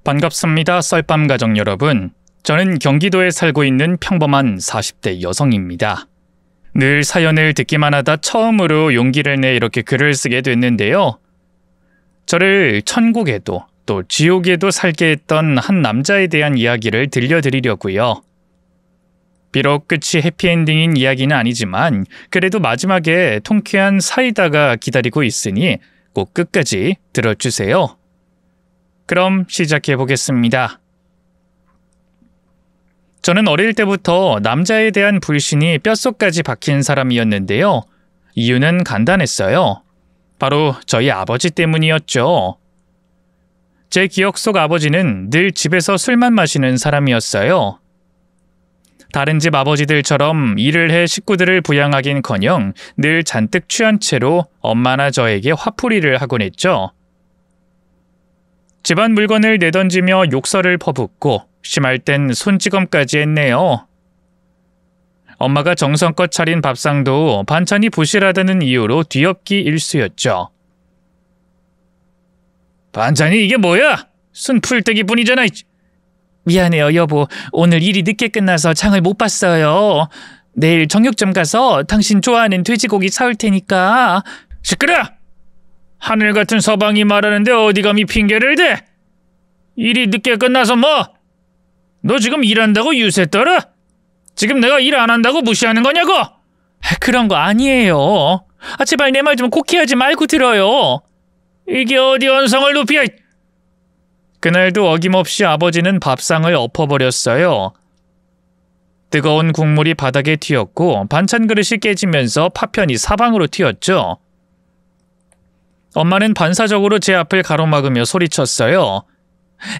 반갑습니다. 썰밤 가족 여러분. 저는 경기도에 살고 있는 평범한 40대 여성입니다. 늘 사연을 듣기만 하다 처음으로 용기를 내 이렇게 글을 쓰게 됐는데요. 저를 천국에도 또 지옥에도 살게 했던 한 남자에 대한 이야기를 들려드리려고요. 비록 끝이 해피엔딩인 이야기는 아니지만 그래도 마지막에 통쾌한 사이다가 기다리고 있으니 꼭 끝까지 들어주세요. 그럼 시작해 보겠습니다. 저는 어릴 때부터 남자에 대한 불신이 뼛속까지 박힌 사람이었는데요. 이유는 간단했어요. 바로 저희 아버지 때문이었죠. 제 기억 속 아버지는 늘 집에서 술만 마시는 사람이었어요. 다른 집 아버지들처럼 일을 해 식구들을 부양하긴커녕 늘 잔뜩 취한 채로 엄마나 저에게 화풀이를 하곤 했죠. 집안 물건을 내던지며 욕설을 퍼붓고 심할 땐 손찌검까지 했네요. 엄마가 정성껏 차린 밥상도 반찬이 부실하다는 이유로 뒤엎기 일쑤였죠. 반찬이 이게 뭐야? 순 풀떼기뿐이잖아. 미안해요, 여보. 오늘 일이 늦게 끝나서 장을 못 봤어요. 내일 정육점 가서 당신 좋아하는 돼지고기 사올 테니까. 시끄러! 하늘 같은 서방이 말하는데 어디 감히 핑계를 대? 일이 늦게 끝나서 뭐? 너 지금 일한다고 유세 떨어? 지금 내가 일 안 한다고 무시하는 거냐고? 그런 거 아니에요. 제발 내 말 좀 곡해하지 말고 들어요. 이게 어디 언성을 높여? 그날도 어김없이 아버지는 밥상을 엎어버렸어요. 뜨거운 국물이 바닥에 튀었고 반찬 그릇이 깨지면서 파편이 사방으로 튀었죠. 엄마는 반사적으로 제 앞을 가로막으며 소리쳤어요.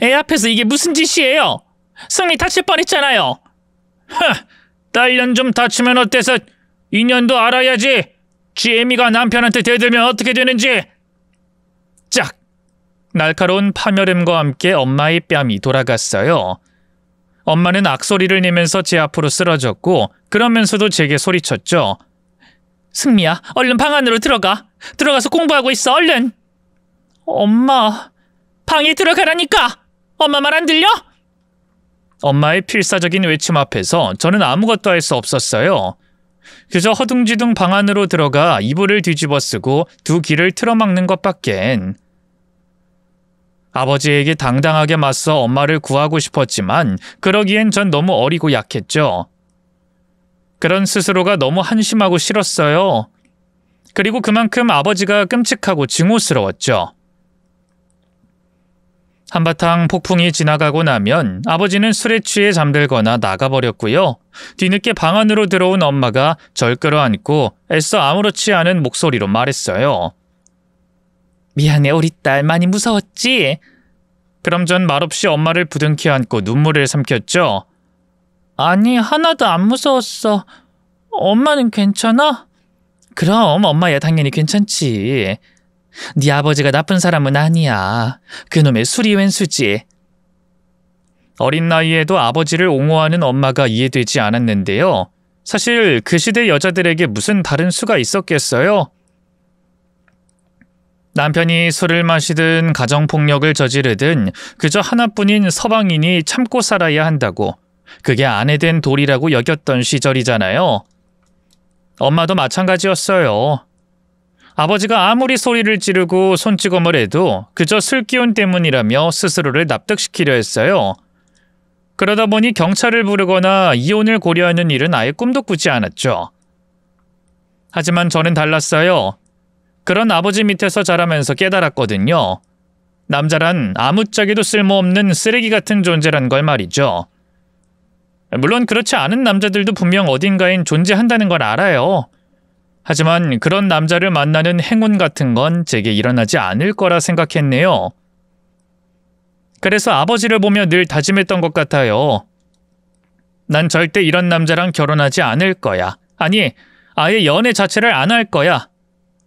애 앞에서 이게 무슨 짓이에요? 승리 다칠 뻔했잖아요. 딸년 좀 다치면 어때서? 인연도 알아야지. 지혜미가 남편한테 대들면 어떻게 되는지. 짝! 날카로운 파멸음과 함께 엄마의 뺨이 돌아갔어요. 엄마는 악소리를 내면서 제 앞으로 쓰러졌고 그러면서도 제게 소리쳤죠. 승미야, 얼른 방 안으로 들어가. 들어가서 공부하고 있어, 얼른. 엄마, 방에 들어가라니까. 엄마 말 안 들려? 엄마의 필사적인 외침 앞에서 저는 아무것도 할 수 없었어요. 그저 허둥지둥 방 안으로 들어가 이불을 뒤집어 쓰고 두 귀를 틀어막는 것밖엔. 아버지에게 당당하게 맞서 엄마를 구하고 싶었지만 그러기엔 전 너무 어리고 약했죠. 그런 스스로가 너무 한심하고 싫었어요. 그리고 그만큼 아버지가 끔찍하고 증오스러웠죠. 한바탕 폭풍이 지나가고 나면 아버지는 술에 취해 잠들거나 나가버렸고요. 뒤늦게 방 안으로 들어온 엄마가 절 끌어안고 애써 아무렇지 않은 목소리로 말했어요. 미안해, 우리 딸 많이 무서웠지? 그럼 전 말없이 엄마를 부둥켜 안고 눈물을 삼켰죠. 아니, 하나도 안 무서웠어. 엄마는 괜찮아? 그럼 엄마야 당연히 괜찮지. 네 아버지가 나쁜 사람은 아니야. 그놈의 술이 웬수지. 어린 나이에도 아버지를 옹호하는 엄마가 이해되지 않았는데요. 사실 그 시대 여자들에게 무슨 다른 수가 있었겠어요? 남편이 술을 마시든 가정폭력을 저지르든 그저 하나뿐인 서방인이 참고 살아야 한다고, 그게 아내 된 도리라고 여겼던 시절이잖아요. 엄마도 마찬가지였어요. 아버지가 아무리 소리를 지르고 손찌검을 해도 그저 술기운 때문이라며 스스로를 납득시키려 했어요. 그러다 보니 경찰을 부르거나 이혼을 고려하는 일은 아예 꿈도 꾸지 않았죠. 하지만 저는 달랐어요. 그런 아버지 밑에서 자라면서 깨달았거든요. 남자란 아무짝에도 쓸모없는 쓰레기 같은 존재란 걸 말이죠. 물론 그렇지 않은 남자들도 분명 어딘가엔 존재한다는 걸 알아요. 하지만 그런 남자를 만나는 행운 같은 건 제게 일어나지 않을 거라 생각했네요. 그래서 아버지를 보며 늘 다짐했던 것 같아요. 난 절대 이런 남자랑 결혼하지 않을 거야. 아니, 아예 연애 자체를 안 할 거야.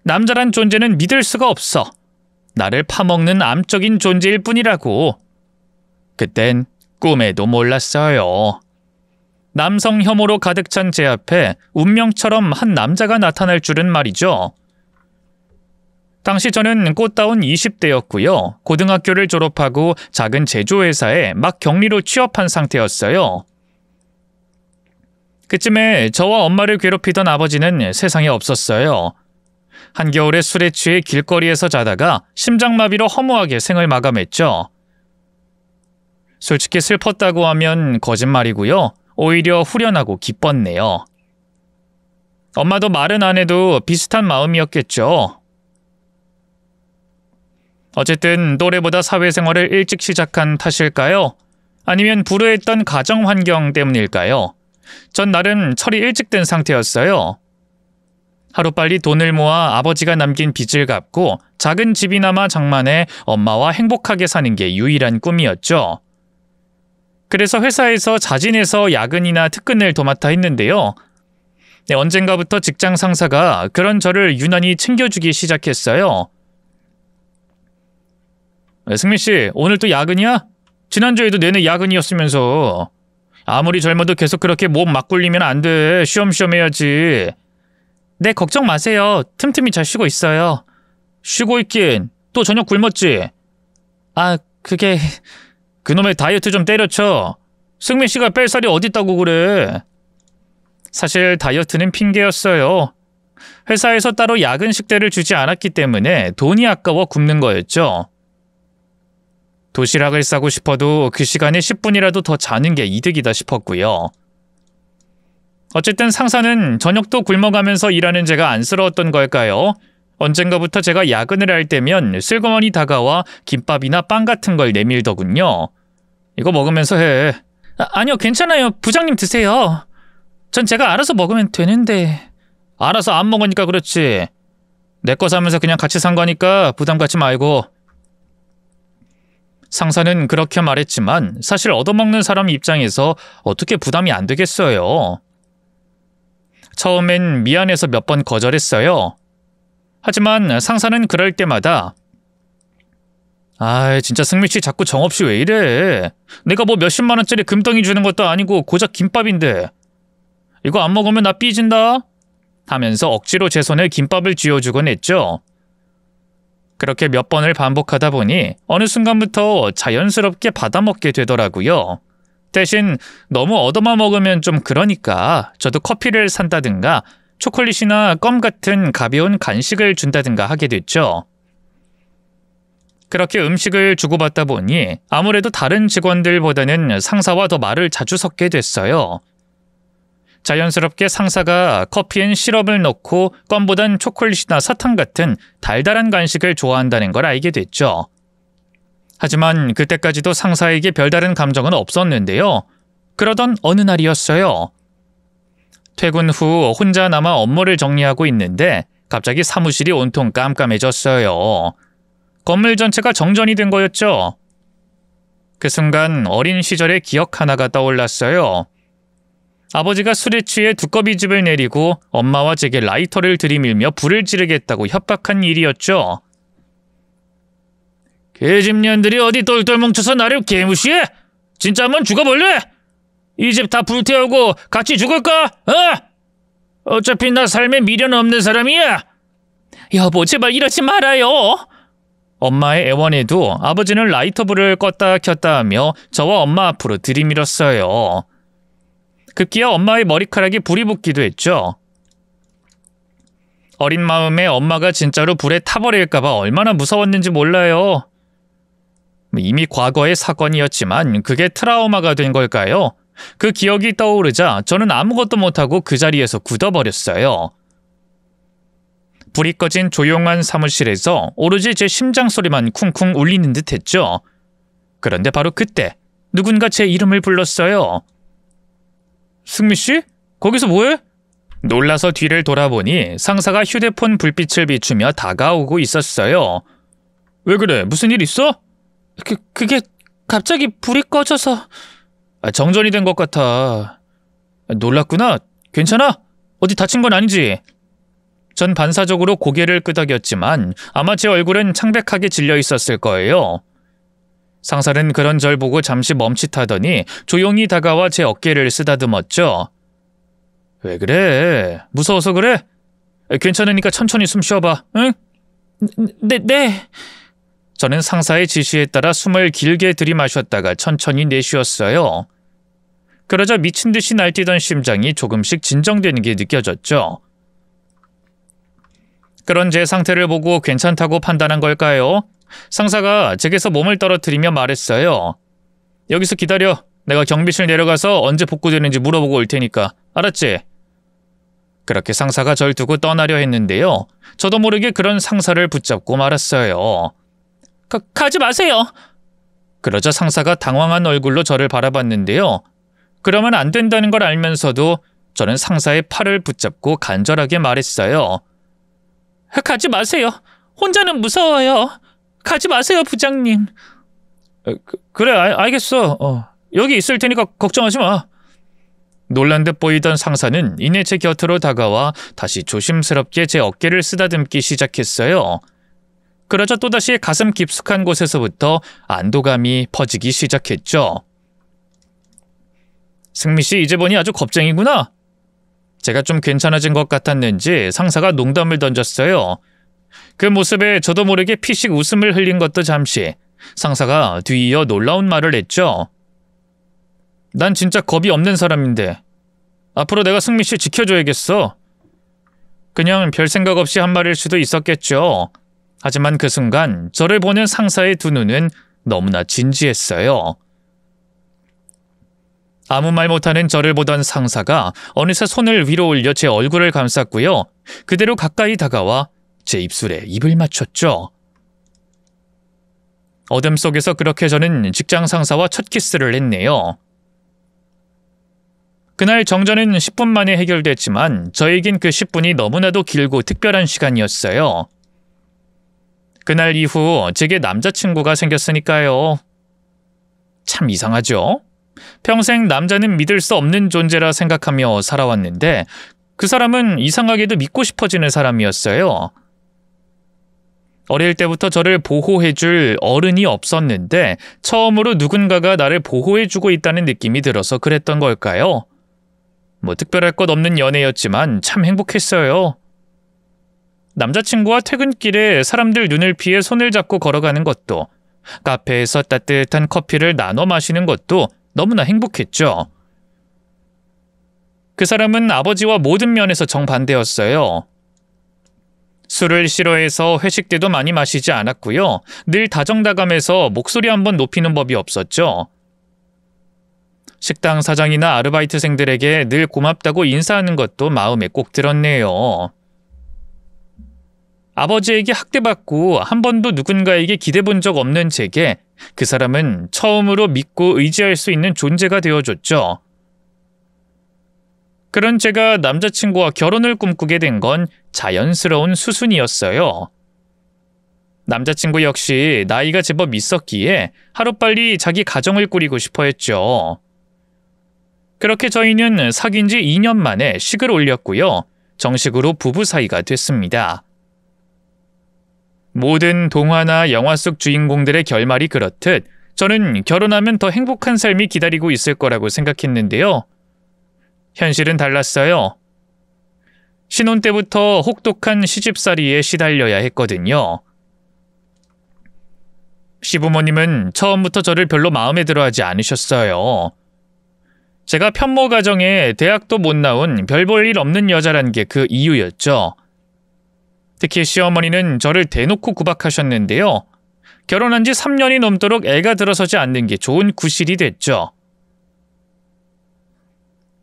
남자란 존재는 믿을 수가 없어. 나를 파먹는 암적인 존재일 뿐이라고. 그땐 꿈에도 몰랐어요. 남성 혐오로 가득 찬 제 앞에 운명처럼 한 남자가 나타날 줄은 말이죠. 당시 저는 꽃다운 20대였고요. 고등학교를 졸업하고 작은 제조회사에 막 격리로 취업한 상태였어요. 그쯤에 저와 엄마를 괴롭히던 아버지는 세상에 없었어요. 한겨울에 술에 취해 길거리에서 자다가 심장마비로 허무하게 생을 마감했죠. 솔직히 슬펐다고 하면 거짓말이고요. 오히려 후련하고 기뻤네요. 엄마도 말은 안 해도 비슷한 마음이었겠죠. 어쨌든 또래보다 사회생활을 일찍 시작한 탓일까요? 아니면 불우했던 가정 환경 때문일까요? 전 나름 철이 일찍 든 상태였어요. 하루빨리 돈을 모아 아버지가 남긴 빚을 갚고 작은 집이나마 장만해 엄마와 행복하게 사는 게 유일한 꿈이었죠. 그래서 회사에서 자진해서 야근이나 특근을 도맡아 했는데요. 언젠가부터 직장 상사가 그런 저를 유난히 챙겨주기 시작했어요. 승민 씨, 오늘 또 야근이야? 지난주에도 내내 야근이었으면서. 아무리 젊어도 계속 그렇게 몸 막 굴리면 안 돼. 쉬엄쉬엄 해야지. 네, 걱정 마세요. 틈틈이 잘 쉬고 있어요. 쉬고 있긴. 또 저녁 굶었지? 아, 그게... 그놈의 다이어트 좀 때려쳐. 승민 씨가 뺄 살이 어딨다고 그래. 사실 다이어트는 핑계였어요. 회사에서 따로 야근 식대를 주지 않았기 때문에 돈이 아까워 굶는 거였죠. 도시락을 싸고 싶어도 그 시간에 10분이라도 더 자는 게 이득이다 싶었고요. 어쨌든 상사는 저녁도 굶어가면서 일하는 제가 안쓰러웠던 걸까요? 언젠가부터 제가 야근을 할 때면 슬그머니 다가와 김밥이나 빵 같은 걸 내밀더군요. 이거 먹으면서 해. 아니요, 괜찮아요. 부장님 드세요. 전 제가 알아서 먹으면 되는데. 알아서 안 먹으니까 그렇지. 내 거 사면서 그냥 같이 산 거니까 부담 갖지 말고. 상사는 그렇게 말했지만 사실 얻어먹는 사람 입장에서 어떻게 부담이 안 되겠어요. 처음엔 미안해서 몇 번 거절했어요. 하지만 상사는 그럴 때마다 진짜 승민 씨 자꾸 정없이 왜 이래. 내가 뭐 몇십만 원짜리 금덩이 주는 것도 아니고 고작 김밥인데. 이거 안 먹으면 나 삐진다 하면서 억지로 제 손에 김밥을 쥐어주곤 했죠. 그렇게 몇 번을 반복하다 보니 어느 순간부터 자연스럽게 받아먹게 되더라고요. 대신 너무 얻어만 먹으면 좀 그러니까 저도 커피를 산다든가 초콜릿이나 껌 같은 가벼운 간식을 준다든가 하게 됐죠. 그렇게 음식을 주고받다 보니 아무래도 다른 직원들보다는 상사와 더 말을 자주 섞게 됐어요. 자연스럽게 상사가 커피엔 시럽을 넣고 껌보단 초콜릿이나 사탕 같은 달달한 간식을 좋아한다는 걸 알게 됐죠. 하지만 그때까지도 상사에게 별다른 감정은 없었는데요. 그러던 어느 날이었어요. 퇴근 후 혼자 남아 업무를 정리하고 있는데 갑자기 사무실이 온통 깜깜해졌어요. 건물 전체가 정전이 된 거였죠. 그 순간 어린 시절의 기억 하나가 떠올랐어요. 아버지가 술에 취해 두꺼비 집을 내리고 엄마와 제게 라이터를 들이밀며 불을 지르겠다고 협박한 일이었죠. 개집년들이 어디 똘똘 뭉쳐서 나를 개무시해? 진짜 한번 죽어볼래? 이 집 다 불태우고 같이 죽을까? 어차피 나 삶에 미련 없는 사람이야. 여보, 제발 이러지 말아요. 엄마의 애원에도 아버지는 라이터 불을 껐다 켰다 하며 저와 엄마 앞으로 들이밀었어요. 급기야 엄마의 머리카락에 불이 붙기도 했죠. 어린 마음에 엄마가 진짜로 불에 타버릴까봐 얼마나 무서웠는지 몰라요. 이미 과거의 사건이었지만 그게 트라우마가 된 걸까요? 그 기억이 떠오르자 저는 아무것도 못하고 그 자리에서 굳어버렸어요. 불이 꺼진 조용한 사무실에서 오로지 제 심장 소리만 쿵쿵 울리는 듯 했죠. 그런데 바로 그때 누군가 제 이름을 불렀어요. 승미 씨? 거기서 뭐해? 놀라서 뒤를 돌아보니 상사가 휴대폰 불빛을 비추며 다가오고 있었어요. 왜 그래? 무슨 일 있어? 그게 갑자기 불이 꺼져서... 정전이 된 것 같아. 놀랐구나. 괜찮아? 어디 다친 건 아니지? 전 반사적으로 고개를 끄덕였지만 아마 제 얼굴은 창백하게 질려 있었을 거예요. 상사는 그런 절 보고 잠시 멈칫하더니 조용히 다가와 제 어깨를 쓰다듬었죠. 왜 그래? 무서워서 그래? 괜찮으니까 천천히 숨 쉬어봐, 응? 네. 저는 상사의 지시에 따라 숨을 길게 들이마셨다가 천천히 내쉬었어요. 그러자 미친 듯이 날뛰던 심장이 조금씩 진정되는 게 느껴졌죠. 그런 제 상태를 보고 괜찮다고 판단한 걸까요? 상사가 제게서 몸을 떨어뜨리며 말했어요. 여기서 기다려. 내가 경비실 내려가서 언제 복구되는지 물어보고 올 테니까. 알았지? 그렇게 상사가 절 두고 떠나려 했는데요. 저도 모르게 그런 상사를 붙잡고 말았어요. 가지 마세요. 그러자 상사가 당황한 얼굴로 저를 바라봤는데요. 그러면 안 된다는 걸 알면서도 저는 상사의 팔을 붙잡고 간절하게 말했어요. 가지 마세요. 혼자는 무서워요. 가지 마세요, 부장님. 그래, 알겠어. 여기 있을 테니까 걱정하지 마. 놀란 듯 보이던 상사는 이내 제 곁으로 다가와 다시 조심스럽게 제 어깨를 쓰다듬기 시작했어요. 그러자 또다시 가슴 깊숙한 곳에서부터 안도감이 퍼지기 시작했죠. 승미 씨, 이제 보니 아주 겁쟁이구나. 제가 좀 괜찮아진 것 같았는지 상사가 농담을 던졌어요. 그 모습에 저도 모르게 피식 웃음을 흘린 것도 잠시. 상사가 뒤이어 놀라운 말을 했죠. 난 진짜 겁이 없는 사람인데 앞으로 내가 승미 씨 지켜줘야겠어. 그냥 별 생각 없이 한 말일 수도 있었겠죠. 하지만 그 순간 저를 보는 상사의 두 눈은 너무나 진지했어요. 아무 말 못하는 저를 보던 상사가 어느새 손을 위로 올려 제 얼굴을 감쌌고요. 그대로 가까이 다가와 제 입술에 입을 맞췄죠. 어둠 속에서 그렇게 저는 직장 상사와 첫 키스를 했네요. 그날 정전은 10분 만에 해결됐지만 저에겐 그 10분이 너무나도 길고 특별한 시간이었어요. 그날 이후 제게 남자친구가 생겼으니까요. 참 이상하죠? 평생 남자는 믿을 수 없는 존재라 생각하며 살아왔는데 그 사람은 이상하게도 믿고 싶어지는 사람이었어요. 어릴 때부터 저를 보호해줄 어른이 없었는데 처음으로 누군가가 나를 보호해주고 있다는 느낌이 들어서 그랬던 걸까요? 뭐 특별할 것 없는 연애였지만 참 행복했어요. 남자친구와 퇴근길에 사람들 눈을 피해 손을 잡고 걸어가는 것도, 카페에서 따뜻한 커피를 나눠 마시는 것도 너무나 행복했죠. 그 사람은 아버지와 모든 면에서 정반대였어요. 술을 싫어해서 회식 때도 많이 마시지 않았고요. 늘 다정다감해서 목소리 한번 높이는 법이 없었죠. 식당 사장이나 아르바이트생들에게 늘 고맙다고 인사하는 것도 마음에 꼭 들었네요. 아버지에게 학대받고 한 번도 누군가에게 기대본 적 없는 제게 그 사람은 처음으로 믿고 의지할 수 있는 존재가 되어줬죠. 그런 제가 남자친구와 결혼을 꿈꾸게 된 건 자연스러운 수순이었어요. 남자친구 역시 나이가 제법 있었기에 하루빨리 자기 가정을 꾸리고 싶어 했죠. 그렇게 저희는 사귄 지 2년 만에 식을 올렸고요. 정식으로 부부 사이가 됐습니다. 모든 동화나 영화 속 주인공들의 결말이 그렇듯 저는 결혼하면 더 행복한 삶이 기다리고 있을 거라고 생각했는데요. 현실은 달랐어요. 신혼 때부터 혹독한 시집살이에 시달려야 했거든요. 시부모님은 처음부터 저를 별로 마음에 들어하지 않으셨어요. 제가 편모 가정에 대학도 못 나온 별 볼 일 없는 여자란 게 그 이유였죠. 특히 시어머니는 저를 대놓고 구박하셨는데요. 결혼한 지 3년이 넘도록 애가 들어서지 않는 게 좋은 구실이 됐죠.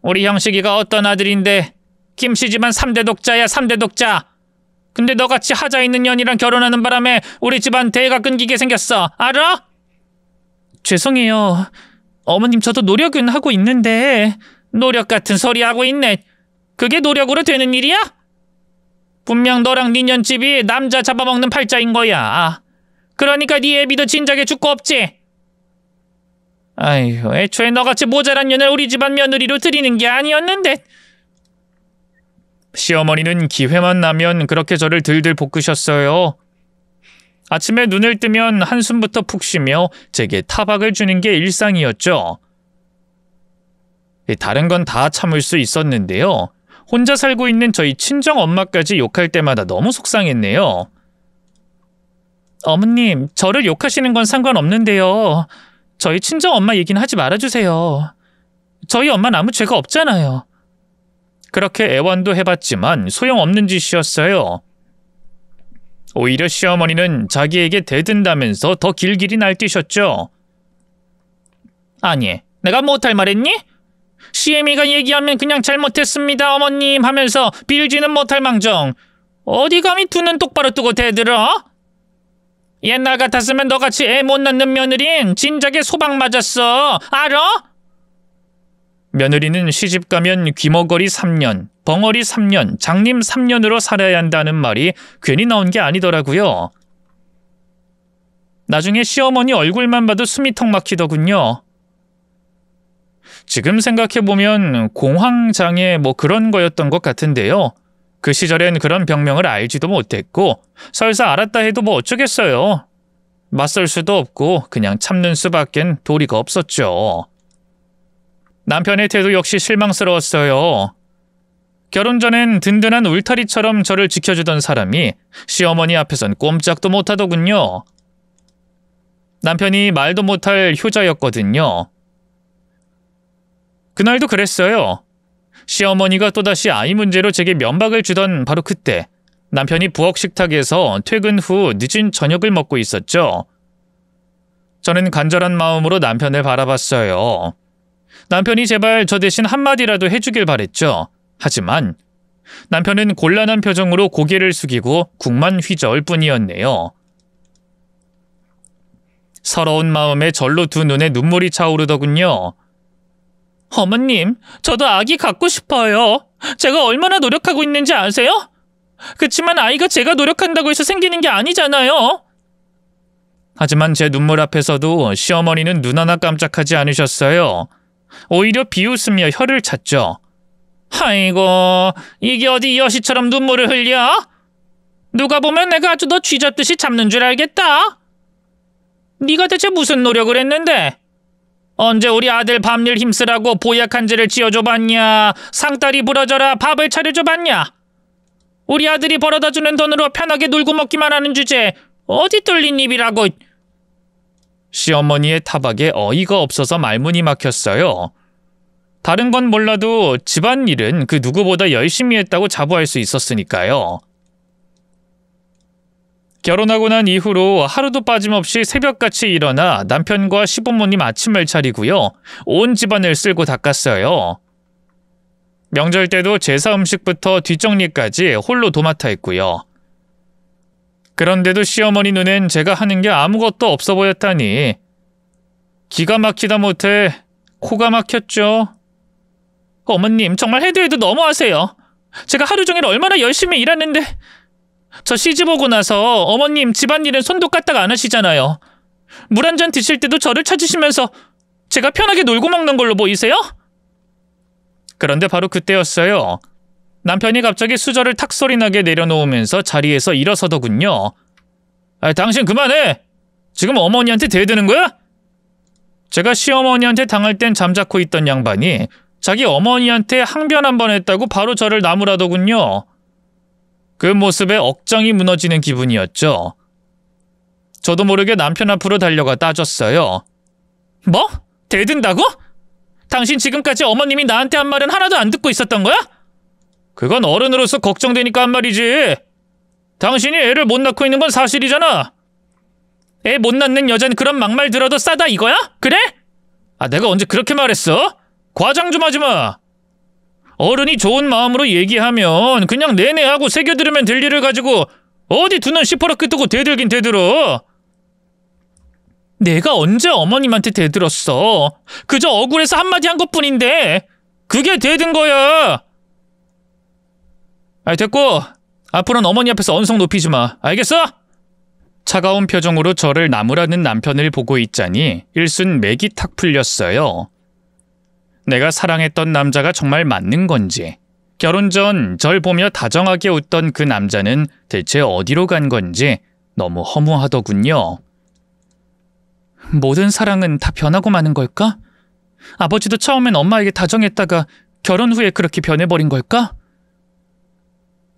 우리 형식이가 어떤 아들인데 김씨지만 3대 독자야, 3대 독자. 근데 너같이 하자 있는 년이랑 결혼하는 바람에 우리 집안 대가 끊기게 생겼어. 알아? 죄송해요. 어머님, 저도 노력은 하고 있는데. 노력 같은 소리 하고 있네. 그게 노력으로 되는 일이야? 분명 너랑 네 년집이 남자 잡아먹는 팔자인 거야. 그러니까 네 애비도 진작에 죽고 없지. 아휴, 애초에 너같이 모자란 년을 우리 집안 며느리로 들이는 게 아니었는데. 시어머니는 기회만 나면 그렇게 저를 들들 볶으셨어요. 아침에 눈을 뜨면 한숨부터 푹 쉬며 제게 타박을 주는 게 일상이었죠. 다른 건 다 참을 수 있었는데요. 혼자 살고 있는 저희 친정 엄마까지 욕할 때마다 너무 속상했네요. 어머님, 저를 욕하시는 건 상관없는데요. 저희 친정엄마 얘기는 하지 말아주세요. 저희 엄마는 아무 죄가 없잖아요. 그렇게 애완도 해봤지만 소용없는 짓이었어요. 오히려 시어머니는 자기에게 대든다면서 더 길길이 날뛰셨죠. 아니, 내가 못할 말했니? 시애미가 얘기하면 그냥 잘못했습니다 어머님 하면서 빌지는 못할 망정 어디 감히 두 눈 똑바로 뜨고 대들어? 옛날 같았으면 너같이 애 못 낳는 며느린 진작에 소방 맞았어. 알아? 며느리는 시집가면 귀머거리 3년, 벙어리 3년, 장님 3년으로 살아야 한다는 말이 괜히 나온 게 아니더라고요. 나중에 시어머니 얼굴만 봐도 숨이 턱 막히더군요. 지금 생각해보면 공황장애 뭐 그런 거였던 것 같은데요. 그 시절엔 그런 병명을 알지도 못했고 설사 알았다 해도 뭐 어쩌겠어요. 맞설 수도 없고 그냥 참는 수밖엔 도리가 없었죠. 남편의 태도 역시 실망스러웠어요. 결혼 전엔 든든한 울타리처럼 저를 지켜주던 사람이 시어머니 앞에선 꼼짝도 못하더군요. 남편이 말도 못할 효자였거든요. 그날도 그랬어요. 시어머니가 또다시 아이 문제로 제게 면박을 주던 바로 그때 남편이 부엌 식탁에서 퇴근 후 늦은 저녁을 먹고 있었죠. 저는 간절한 마음으로 남편을 바라봤어요. 남편이 제발 저 대신 한마디라도 해주길 바랬죠. 하지만 남편은 곤란한 표정으로 고개를 숙이고 국만 휘저을 뿐이었네요. 서러운 마음에 절로 두 눈에 눈물이 차오르더군요. 어머님, 저도 아기 갖고 싶어요. 제가 얼마나 노력하고 있는지 아세요? 그치만 아이가 제가 노력한다고 해서 생기는 게 아니잖아요. 하지만 제 눈물 앞에서도 시어머니는 눈 하나 깜짝하지 않으셨어요. 오히려 비웃으며 혀를 찼죠. 아이고, 이게 어디 여시처럼 눈물을 흘려? 누가 보면 내가 아주 너 쥐잡듯이 잡는 줄 알겠다. 네가 대체 무슨 노력을 했는데? 언제 우리 아들 밥일 힘쓰라고 보약 한제를 지어줘봤냐? 상다리 부러져라 밥을 차려줘봤냐? 우리 아들이 벌어다주는 돈으로 편하게 놀고 먹기만 하는 주제 어디 뚫린 입이라고. 시어머니의 타박에 어이가 없어서 말문이 막혔어요. 다른 건 몰라도 집안일은 그 누구보다 열심히 했다고 자부할 수 있었으니까요. 결혼하고 난 이후로 하루도 빠짐없이 새벽같이 일어나 남편과 시부모님 아침을 차리고요. 온 집안을 쓸고 닦았어요. 명절 때도 제사 음식부터 뒷정리까지 홀로 도맡아 했고요. 그런데도 시어머니 눈엔 제가 하는 게 아무것도 없어 보였다니 기가 막히다 못해 코가 막혔죠. 어머님, 정말 해도 해도 너무하세요. 제가 하루 종일 얼마나 열심히 일하는데 저 시집 오고 나서 어머님 집안일은 손도 까딱 안 하시잖아요. 물 한 잔 드실 때도 저를 찾으시면서 제가 편하게 놀고 먹는 걸로 보이세요? 그런데 바로 그때였어요. 남편이 갑자기 수저를 탁 소리나게 내려놓으면서 자리에서 일어서더군요. 당신 그만해! 지금 어머니한테 대드는 거야? 제가 시어머니한테 당할 땐 잠자코 있던 양반이 자기 어머니한테 항변 한 번 했다고 바로 저를 나무라더군요. 그 모습에 억장이 무너지는 기분이었죠. 저도 모르게 남편 앞으로 달려가 따졌어요. 뭐? 대든다고? 당신 지금까지 어머님이 나한테 한 말은 하나도 안 듣고 있었던 거야? 그건 어른으로서 걱정되니까 한 말이지. 당신이 애를 못 낳고 있는 건 사실이잖아. 애 못 낳는 여잔 그런 막말 들어도 싸다 이거야? 그래? 내가 언제 그렇게 말했어? 과장 좀 하지 마. 어른이 좋은 마음으로 얘기하면 그냥 내내 하고 새겨들으면 될 일을 가지고 어디 두 눈 시퍼렇게 뜨고 대들긴 대들어. 내가 언제 어머님한테 대들었어? 그저 억울해서 한마디 한 것뿐인데 그게 대든 거야. 됐고 앞으로는 어머니 앞에서 언성 높이지 마. 알겠어? 차가운 표정으로 저를 나무라는 남편을 보고 있자니 일순 맥이 탁 풀렸어요. 내가 사랑했던 남자가 정말 맞는 건지, 결혼 전 절 보며 다정하게 웃던 그 남자는 대체 어디로 간 건지 너무 허무하더군요. 모든 사랑은 다 변하고 마는 걸까? 아버지도 처음엔 엄마에게 다정했다가 결혼 후에 그렇게 변해버린 걸까?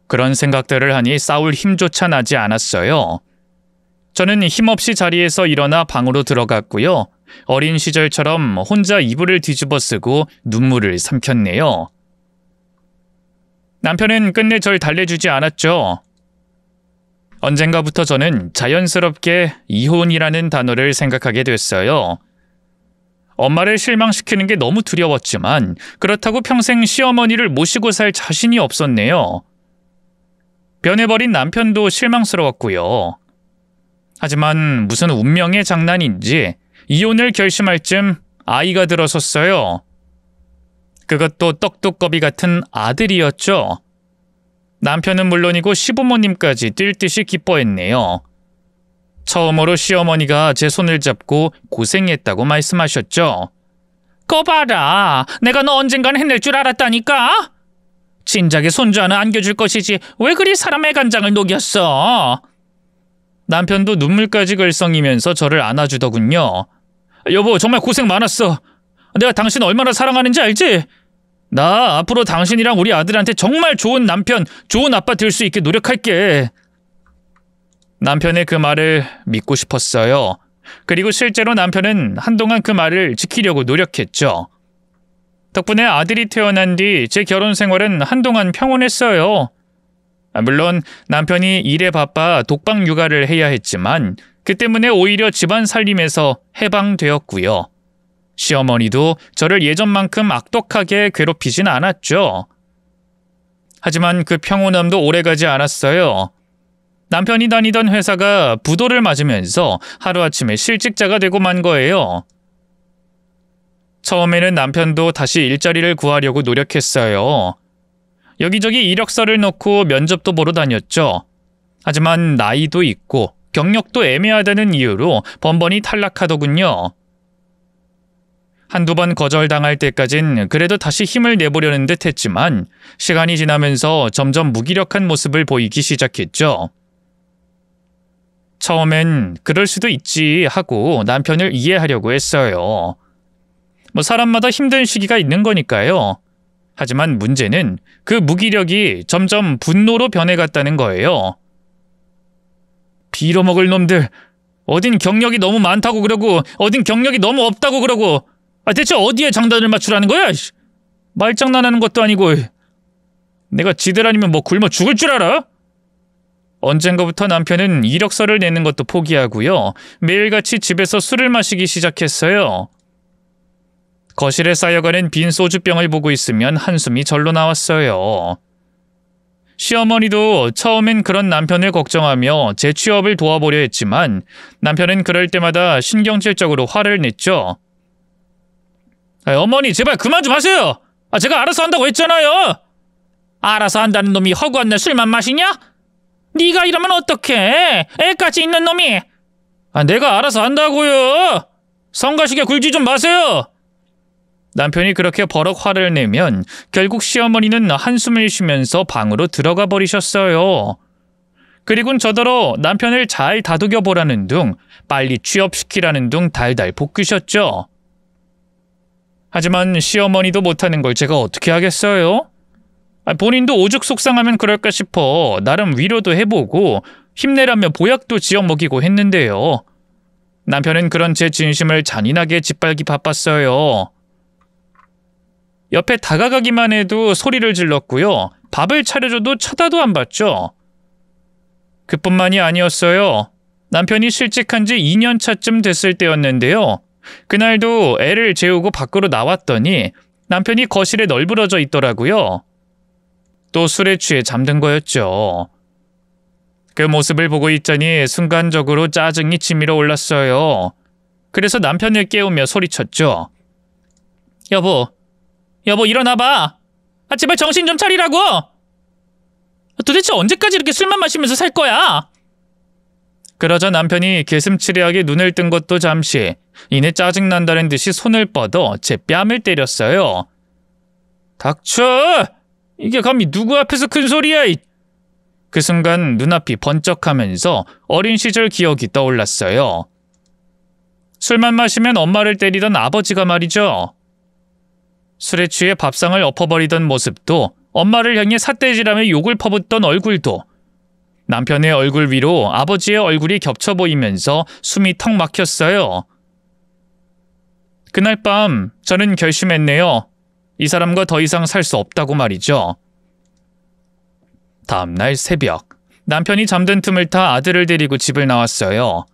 그런 생각들을 하니 싸울 힘조차 나지 않았어요. 저는 힘없이 자리에서 일어나 방으로 들어갔고요. 어린 시절처럼 혼자 이불을 뒤집어 쓰고 눈물을 삼켰네요. 남편은 끝내 절 달래주지 않았죠. 언젠가부터 저는 자연스럽게 이혼이라는 단어를 생각하게 됐어요. 엄마를 실망시키는 게 너무 두려웠지만 그렇다고 평생 시어머니를 모시고 살 자신이 없었네요. 변해버린 남편도 실망스러웠고요. 하지만 무슨 운명의 장난인지 이혼을 결심할 쯤 아이가 들어섰어요. 그것도 떡두꺼비 같은 아들이었죠. 남편은 물론이고 시부모님까지 뛸 듯이 기뻐했네요. 처음으로 시어머니가 제 손을 잡고 고생했다고 말씀하셨죠. 거 봐라. 내가 너 언젠간 해낼 줄 알았다니까. 진작에 손주 하나 안겨줄 것이지 왜 그리 사람의 간장을 녹였어. 남편도 눈물까지 글썽이면서 저를 안아주더군요. 여보, 정말 고생 많았어. 내가 당신 얼마나 사랑하는지 알지? 나 앞으로 당신이랑 우리 아들한테 정말 좋은 남편, 좋은 아빠 될 수 있게 노력할게. 남편의 그 말을 믿고 싶었어요. 그리고 실제로 남편은 한동안 그 말을 지키려고 노력했죠. 덕분에 아들이 태어난 뒤 제 결혼 생활은 한동안 평온했어요. 물론 남편이 일에 바빠 독방 육아를 해야 했지만 그 때문에 오히려 집안 살림에서 해방되었고요. 시어머니도 저를 예전만큼 악독하게 괴롭히진 않았죠. 하지만 그 평온함도 오래가지 않았어요. 남편이 다니던 회사가 부도를 맞으면서 하루아침에 실직자가 되고 만 거예요. 처음에는 남편도 다시 일자리를 구하려고 노력했어요. 여기저기 이력서를 넣고 면접도 보러 다녔죠. 하지만 나이도 있고 경력도 애매하다는 이유로 번번이 탈락하더군요. 한두 번 거절당할 때까진 그래도 다시 힘을 내보려는 듯 했지만 시간이 지나면서 점점 무기력한 모습을 보이기 시작했죠. 처음엔 그럴 수도 있지 하고 남편을 이해하려고 했어요. 사람마다 힘든 시기가 있는 거니까요. 하지만 문제는 그 무기력이 점점 분노로 변해갔다는 거예요. 빌어먹을 놈들. 어딘 경력이 너무 많다고 그러고 어딘 경력이 너무 없다고 그러고. 대체 어디에 장단을 맞추라는 거야? 말장난하는 것도 아니고. 내가 지들 아니면 뭐 굶어 죽을 줄 알아? 언젠가부터 남편은 이력서를 내는 것도 포기하고요. 매일같이 집에서 술을 마시기 시작했어요. 거실에 쌓여가는 빈 소주병을 보고 있으면 한숨이 절로 나왔어요. 시어머니도 처음엔 그런 남편을 걱정하며 제 취업을 도와보려 했지만 남편은 그럴 때마다 신경질적으로 화를 냈죠. 어머니, 제발 그만 좀 하세요. 제가 알아서 한다고 했잖아요. 알아서 한다는 놈이 허구한 날 술만 마시냐? 네가 이러면 어떡해? 애까지 있는 놈이. 내가 알아서 한다고요. 성가시게 굴지 좀 마세요. 남편이 그렇게 버럭 화를 내면 결국 시어머니는 한숨을 쉬면서 방으로 들어가 버리셨어요. 그리곤 저더러 남편을 잘 다독여 보라는 둥, 빨리 취업시키라는 둥 달달 볶으셨죠. 하지만 시어머니도 못하는 걸 제가 어떻게 하겠어요? 본인도 오죽 속상하면 그럴까 싶어 나름 위로도 해보고 힘내라며 보약도 지어 먹이고 했는데요. 남편은 그런 제 진심을 잔인하게 짓밟기 바빴어요. 옆에 다가가기만 해도 소리를 질렀고요. 밥을 차려줘도 쳐다도 안 봤죠. 그뿐만이 아니었어요. 남편이 실직한 지 2년 차쯤 됐을 때였는데요. 그날도 애를 재우고 밖으로 나왔더니 남편이 거실에 널브러져 있더라고요. 또 술에 취해 잠든 거였죠. 그 모습을 보고 있자니 순간적으로 짜증이 치밀어 올랐어요. 그래서 남편을 깨우며 소리쳤죠. 여보 일어나봐. 제발 정신 좀 차리라고. 도대체 언제까지 이렇게 술만 마시면서 살 거야? 그러자 남편이 개슴츠레하게 눈을 뜬 것도 잠시, 이내 짜증난다는 듯이 손을 뻗어 제 뺨을 때렸어요. 닥쳐! 이게 감히 누구 앞에서 큰 소리야! 그 순간 눈앞이 번쩍하면서 어린 시절 기억이 떠올랐어요. 술만 마시면 엄마를 때리던 아버지가 말이죠. 술에 취해 밥상을 엎어버리던 모습도, 엄마를 향해 삿대질하며 욕을 퍼붓던 얼굴도, 남편의 얼굴 위로 아버지의 얼굴이 겹쳐 보이면서 숨이 턱 막혔어요. 그날 밤 저는 결심했네요. 이 사람과 더 이상 살 수 없다고 말이죠. 다음 날 새벽, 남편이 잠든 틈을 타 아들을 데리고 집을 나왔어요.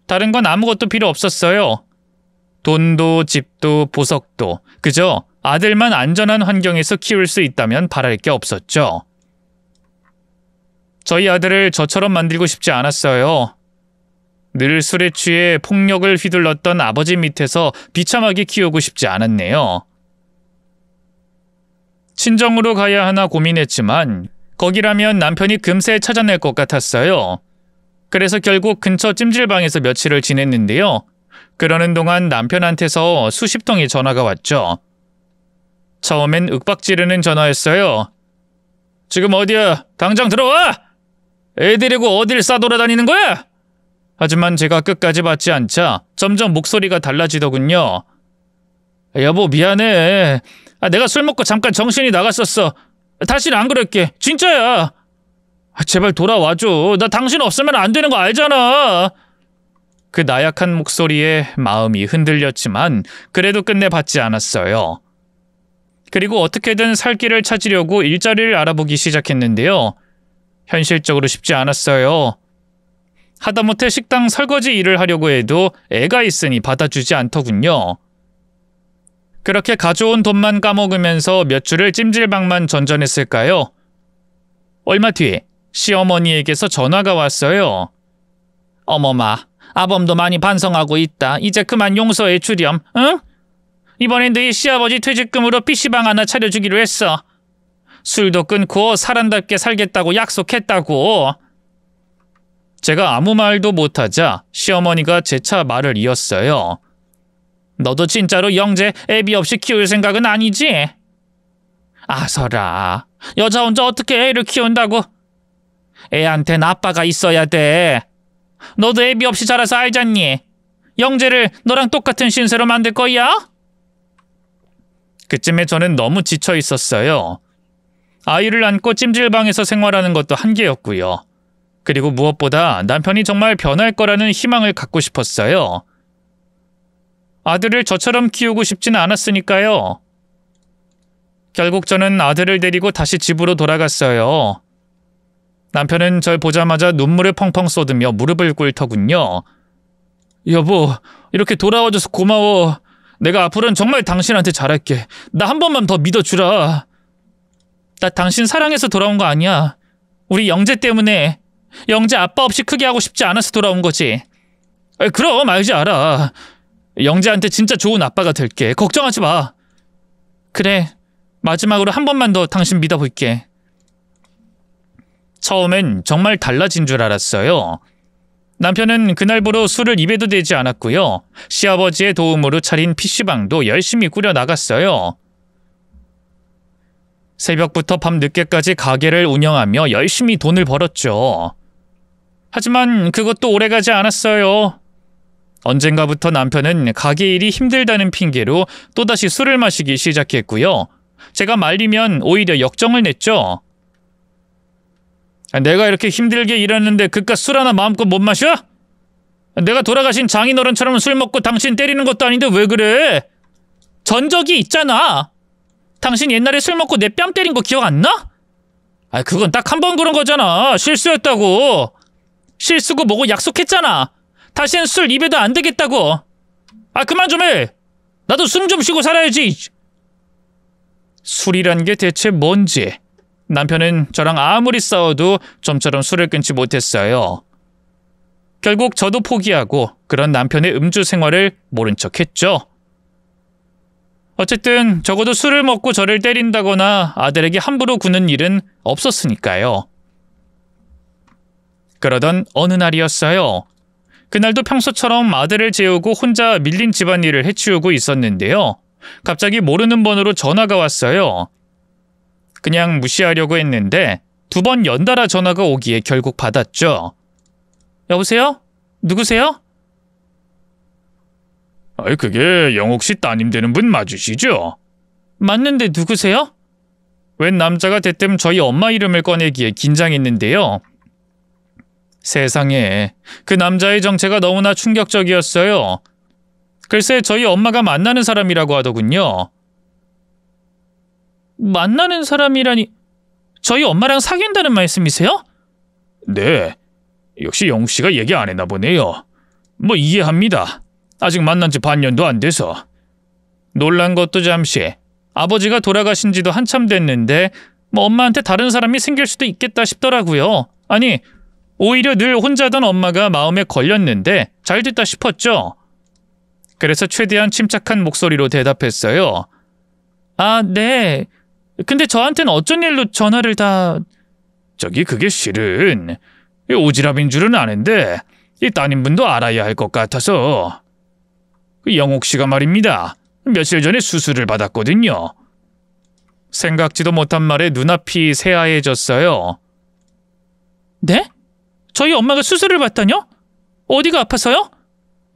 다른 건 아무것도 필요 없었어요. 돈도 집도 보석도 그저 아들만 안전한 환경에서 키울 수 있다면 바랄 게 없었죠. 저희 아들을 저처럼 만들고 싶지 않았어요. 늘 술에 취해 폭력을 휘둘렀던 아버지 밑에서 비참하게 키우고 싶지 않았네요. 친정으로 가야 하나 고민했지만 거기라면 남편이 금세 찾아낼 것 같았어요. 그래서 결국 근처 찜질방에서 며칠을 지냈는데요. 그러는 동안 남편한테서 수십 통의 전화가 왔죠. 처음엔 윽박지르는 전화였어요. 지금 어디야? 당장 들어와! 애 데리고 어딜 싸돌아다니는 거야? 하지만 제가 끝까지 받지 않자 점점 목소리가 달라지더군요. 여보 미안해. 내가 술 먹고 잠깐 정신이 나갔었어. 다시는 안 그럴게. 진짜야. 제발 돌아와줘. 나 당신 없으면 안 되는 거 알잖아. 그 나약한 목소리에 마음이 흔들렸지만 그래도 끝내 받지 않았어요. 그리고 어떻게든 살 길을 찾으려고 일자리를 알아보기 시작했는데요. 현실적으로 쉽지 않았어요. 하다못해 식당 설거지 일을 하려고 해도 애가 있으니 받아주지 않더군요. 그렇게 가져온 돈만 까먹으면서 몇 주를 찜질방만 전전했을까요? 얼마 뒤 시어머니에게서 전화가 왔어요. 어머마, 아범도 많이 반성하고 있다. 이제 그만 용서해 주렴, 응? 이번엔 너희 시아버지 퇴직금으로 PC방 하나 차려주기로 했어. 술도 끊고 사람답게 살겠다고 약속했다고. 제가 아무 말도 못하자 시어머니가 재차 말을 이었어요. 너도 진짜로 영재 애비 없이 키울 생각은 아니지? 아서라, 여자 혼자 어떻게 애를 키운다고? 애한텐 아빠가 있어야 돼. 너도 애비 없이 자라서 알잖니? 영재를 너랑 똑같은 신세로 만들 거야? 그쯤에 저는 너무 지쳐 있었어요. 아이를 안고 찜질방에서 생활하는 것도 한계였고요. 그리고 무엇보다 남편이 정말 변할 거라는 희망을 갖고 싶었어요. 아들을 저처럼 키우고 싶지는 않았으니까요. 결국 저는 아들을 데리고 다시 집으로 돌아갔어요. 남편은 절 보자마자 눈물을 펑펑 쏟으며 무릎을 꿇더군요. 여보, 이렇게 돌아와줘서 고마워. 내가 앞으로는 정말 당신한테 잘할게. 나 한 번만 더 믿어주라. 나 당신 사랑해서 돌아온 거 아니야. 우리 영재 때문에. 영재 아빠 없이 크게 하고 싶지 않아서 돌아온 거지. 그럼 알지 알아. 영재한테 진짜 좋은 아빠가 될게. 걱정하지 마. 그래, 마지막으로 한 번만 더 당신 믿어볼게. 처음엔 정말 달라진 줄 알았어요. 남편은 그날부로 술을 입에도 대지 않았고요. 시아버지의 도움으로 차린 PC방도 열심히 꾸려나갔어요. 새벽부터 밤 늦게까지 가게를 운영하며 열심히 돈을 벌었죠. 하지만 그것도 오래가지 않았어요. 언젠가부터 남편은 가게 일이 힘들다는 핑계로 또다시 술을 마시기 시작했고요. 제가 말리면 오히려 역정을 냈죠. 내가 이렇게 힘들게 일하는데 그깟 술 하나 마음껏 못 마셔? 내가 돌아가신 장인어른처럼 술 먹고 당신 때리는 것도 아닌데 왜 그래? 전적이 있잖아. 당신 옛날에 술 먹고 내 뺨 때린 거 기억 안 나? 그건 딱 한 번 그런 거잖아. 실수였다고. 실수고 뭐고 약속했잖아. 다시는 술 입에도 안 대겠다고. 그만 좀 해. 나도 숨 좀 쉬고 살아야지. 술이란 게 대체 뭔지. 남편은 저랑 아무리 싸워도 좀처럼 술을 끊지 못했어요. 결국 저도 포기하고 그런 남편의 음주 생활을 모른 척 했죠. 어쨌든 적어도 술을 먹고 저를 때린다거나 아들에게 함부로 구는 일은 없었으니까요. 그러던 어느 날이었어요. 그날도 평소처럼 아들을 재우고 혼자 밀린 집안일을 해치우고 있었는데요. 갑자기 모르는 번호로 전화가 왔어요. 그냥 무시하려고 했는데 2번 연달아 전화가 오기에 결국 받았죠. 여보세요? 누구세요? 그게 영옥 씨 따님 되는 분 맞으시죠? 맞는데 누구세요? 웬 남자가 대뜸 저희 엄마 이름을 꺼내기에 긴장했는데요. 세상에, 그 남자의 정체가 너무나 충격적이었어요. 글쎄 저희 엄마가 만나는 사람이라고 하더군요. 만나는 사람이라니 저희 엄마랑 사귄다는 말씀이세요? 네, 역시 영욱 씨가 얘기 안 했나 보네요. 뭐 이해합니다. 아직 만난 지 반년도 안 돼서. 놀란 것도 잠시, 아버지가 돌아가신 지도 한참 됐는데 뭐 엄마한테 다른 사람이 생길 수도 있겠다 싶더라고요. 아니, 오히려 늘 혼자던 엄마가 마음에 걸렸는데 잘 됐다 싶었죠. 그래서 최대한 침착한 목소리로 대답했어요. 아, 네. 근데 저한테는 어쩐 일로 전화를 다... 저기 그게 실은 오지랖인 줄은 아는데 이 따님분도 알아야 할 것 같아서. 그 영옥 씨가 말입니다. 며칠 전에 수술을 받았거든요. 생각지도 못한 말에 눈앞이 새하얘졌어요. 네? 저희 엄마가 수술을 받다뇨? 어디가 아파서요?